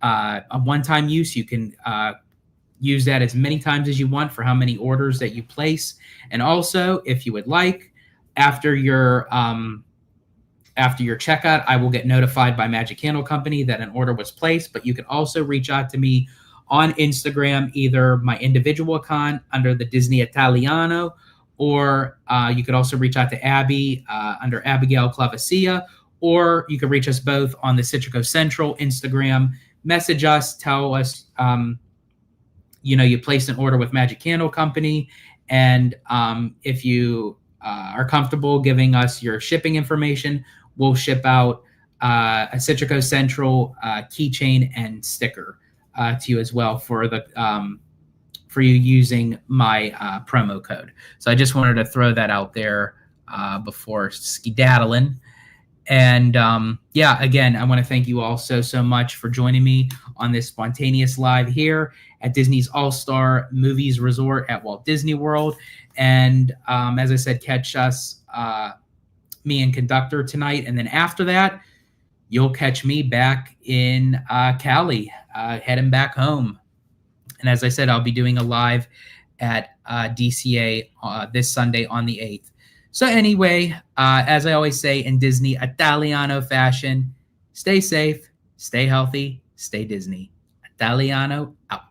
a one-time use. You can use that as many times as you want for how many orders that you place. And also, if you would like, after your checkout, I will get notified by Magic Candle Company that an order was placed. But you can also reach out to me on Instagram, either my individual account under the Disney Italiano, or you could also reach out to Abby under Abigail Clavacia, or you could reach us both on the Citrico Central Instagram. Message us, tell us, you placed an order with Magic Candle Company, and if you are comfortable giving us your shipping information, we'll ship out a Citrico Central keychain and sticker to you as well for you using my promo code. So I just wanted to throw that out there before skedaddling. And yeah, again, I want to thank you all so much for joining me on this spontaneous live here at Disney's All-Star Movies Resort at Walt Disney World. And as I said, catch us, me and Conductor tonight. And then after that, you'll catch me back in Cali, heading back home. And as I said, I'll be doing a live at DCA this Sunday on the 8th. So anyway, as I always say in Disney Italiano fashion, stay safe, stay healthy, stay Disney. Italiano out.